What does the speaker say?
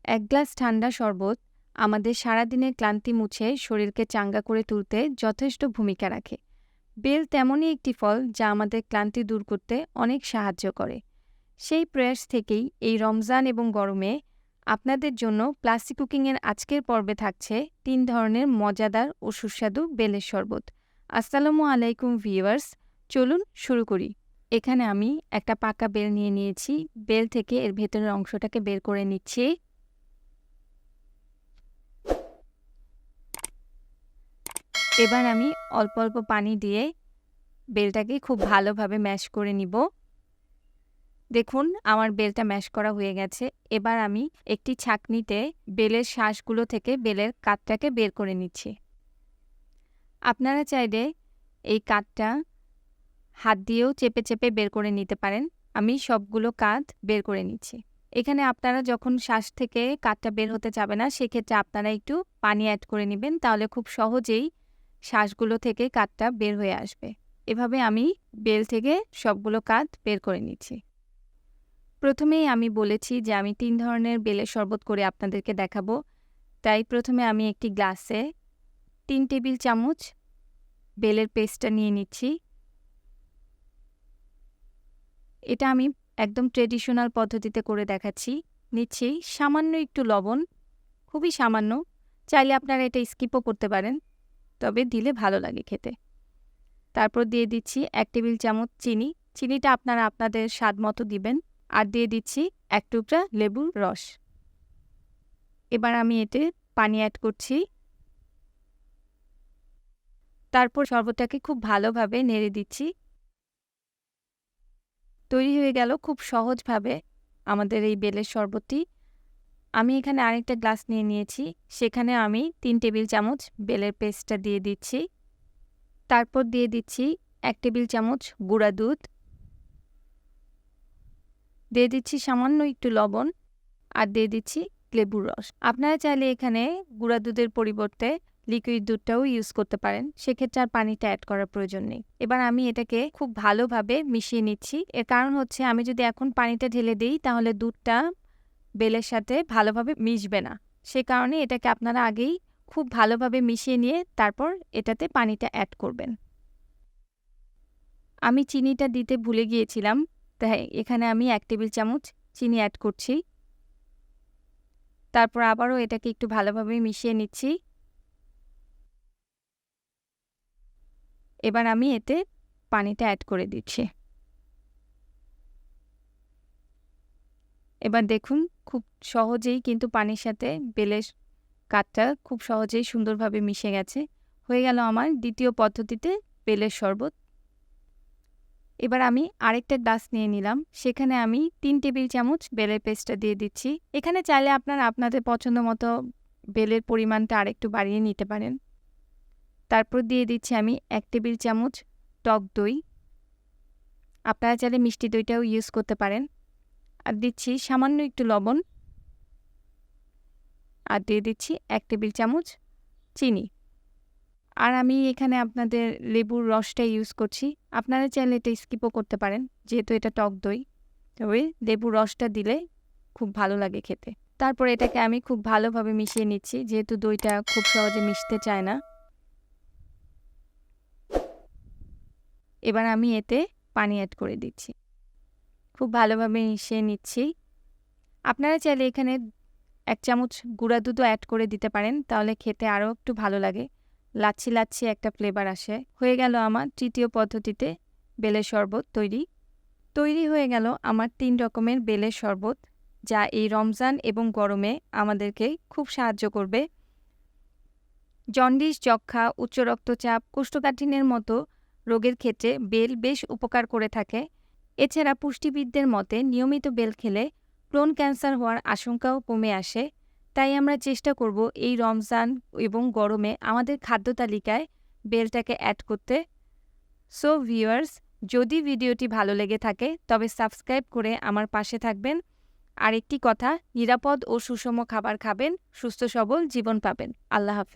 এক গ্লাস ঠান্ডা শরবত আমাদের সারাদিনের ক্লান্তি মুছে শরীরকে চাঙ্গা করে তুলতে যথেষ্ট ভূমিকা রাখে। বেল তেমনই একটি ফল যা আমাদের ক্লান্তি দূর করতে অনেক সাহায্য করে। সেই প্রয়াস থেকেই এই রমজান এবং গরমে আপনাদের জন্য প্লাসি কুকিংয়ের আজকের পর্বে থাকছে 3 ধরনের মজাদার ও সুস্বাদু বেলের শরবত। আসসালামু আলাইকুম ভিউয়ার্স, চলুন শুরু করি। এখানে আমি একটা পাকা বেল নিয়ে নিয়েছি। বেল থেকে এর ভেতরের অংশটাকে বের করে নিচ্ছি। এবার আমি অল্প অল্প পানি দিয়ে বেলটাকে খুব ভালোভাবে ম্যাশ করে নিব। দেখুন আমার বেলটা ম্যাশ করা হয়ে গেছে। এবার আমি একটি ছাঁকনিতে বেলের শাঁসগুলো থেকে বেলের কাঠটাকে বের করে নিচ্ছি। আপনারা চাইলে এই কাঠটা হাত দিয়েও চেপে চেপে বের করে নিতে পারেন। আমি সবগুলো কাঠ বের করে নিচ্ছি। এখানে আপনারা যখন শাঁস থেকে কাঠটা বের হতে যাবে না, সেক্ষেত্রে আপনারা একটু পানি অ্যাড করে নেবেন, তাহলে খুব সহজেই শাঁসগুলো থেকে কাঠটা বের হয়ে আসবে। এভাবে আমি বেল থেকে সবগুলো কাঠ বের করে নিচ্ছি। প্রথমেই আমি বলেছি যে আমি 3 ধরনের বেলের শরবত করে আপনাদেরকে দেখাবো। তাই প্রথমে আমি একটি গ্লাসে 3 টেবিল চামচ বেলের পেস্টটা নিয়ে নিচ্ছি। এটা আমি একদম ট্রেডিশনাল পদ্ধতিতে করে দেখাচ্ছি। নিচ্ছি সামান্য একটু লবণ, খুবই সামান্য। চাইলে আপনারা এটা স্কিপও করতে পারেন, তবে দিলে ভালো লাগে খেতে। তারপর দিয়ে দিচ্ছি 1 টেবিল চামচ চিনি। চিনিটা আপনারা আপনাদের স্বাদ মতো দিবেন। আর দিয়ে দিচ্ছি 1 টুকরা লেবুর রস। এবার আমি এতে পানি অ্যাড করছি। তারপর শরবতটাকে খুব ভালোভাবে নেড়ে দিচ্ছি। তৈরি হয়ে গেল খুব সহজভাবে আমাদের এই বেলের শরবতটি। আমি এখানে আরেকটা গ্লাস নিয়ে নিয়েছি। সেখানে আমি 3 টেবিল চামচ বেলের পেস্টটা দিয়ে দিচ্ছি। তারপর দিয়ে দিচ্ছি 1 টেবিল চামচ গুঁড়া দুধ। দিয়ে দিচ্ছি সামান্য একটু লবণ। আর দিয়ে দিচ্ছি লেবুর রস। আপনারা চাইলে এখানে গুঁড়া দুধের পরিবর্তে লিকুইড দুধটাও ইউজ করতে পারেন, সেক্ষেত্রে আর পানিটা অ্যাড করার প্রয়োজন নেই। এবার আমি এটাকে খুব ভালোভাবে মিশিয়ে নিচ্ছি। এর কারণ হচ্ছে আমি যদি এখন পানিটা ঢেলে দিই, তাহলে দুধটা বেলের সাথে ভালোভাবে মিশবে না। সে কারণে এটাকে আপনারা আগেই খুব ভালোভাবে মিশিয়ে নিয়ে তারপর এটাতে পানিটা অ্যাড করবেন। আমি চিনিটা দিতে ভুলে গিয়েছিলাম, তাই এখানে আমি 1 টেবিল চামচ চিনি অ্যাড করছি। তারপর আবারও এটাকে একটু ভালোভাবে মিশিয়ে নিচ্ছি। এবার আমি এতে পানিটা অ্যাড করে দিচ্ছি। এবার দেখুন খুব সহজেই কিন্তু পানির সাথে বেলের কাঠটা খুব সহজেই সুন্দরভাবে মিশে গেছে। হয়ে গেল আমার দ্বিতীয় পদ্ধতিতে বেলের শরবত। এবার আমি আরেকটা গ্লাস নিয়ে নিলাম। সেখানে আমি 3 টেবিল চামচ বেলের পেস্টটা দিয়ে দিচ্ছি। এখানে চাইলে আপনারা আপনাদের পছন্দ মতো বেলের পরিমাণটা আরেকটু বাড়িয়ে নিতে পারেন। তারপর দিয়ে দিচ্ছি আমি 1 টেবিল চামচ টক দই। আপনারা চাইলে মিষ্টি দইটাও ইউজ করতে পারেন। আর দিচ্ছি সামান্য একটু লবণ। আর দিয়ে দিচ্ছি 1 টেবিল চামচ চিনি। আর আমি এখানে আপনাদের লেবুর রসটা ইউজ করছি। আপনারা চাইলে এটা স্কিপও করতে পারেন, যেহেতু এটা টক দই। তবে লেবুর রসটা দিলে খুব ভালো লাগে খেতে। তারপর এটাকে আমি খুব ভালোভাবে মিশিয়ে নিচ্ছি, যেহেতু দইটা খুব সহজে মিশতে চায় না। এবার আমি এতে পানি অ্যাড করে দিচ্ছি। খুব ভালোভাবে মিশিয়ে নিচ্ছি। আপনারা চাইলে এখানে 1 চামচ গুঁড়া দুধও অ্যাড করে দিতে পারেন, তাহলে খেতে আরও একটু ভালো লাগে। লাচ্ছি লাচ্ছি একটা ফ্লেভার আসে। হয়ে গেল আমার তৃতীয় পদ্ধতিতে বেলের শরবত তৈরি হয়ে গেল আমার 3 রকমের বেলের শরবত, যা এই রমজান এবং গরমে আমাদেরকে খুব সাহায্য করবে। জন্ডিস, যক্ষ্মা, উচ্চ রক্তচাপ, কোষ্ঠকাঠিন্যের মতো রোগের ক্ষেত্রে বেল বেশ উপকার করে থাকে। এছাড়া পুষ্টিবিদদের মতে নিয়মিত বেল খেলে ব্রণ ক্যান্সার হওয়ার আশঙ্কাও কমে আসে। তাই আমরা চেষ্টা করব এই রমজান এবং গরমে আমাদের খাদ্য তালিকায় বেলটাকে অ্যাড করতে। সো ভিউয়ার্স, যদি ভিডিওটি ভালো লেগে থাকে তবে সাবস্ক্রাইব করে আমার পাশে থাকবেন। আর একটি কথা, নিরাপদ ও সুষম খাবার খাবেন, সুস্থ সবল জীবন পাবেন। আল্লাহ হাফেজ।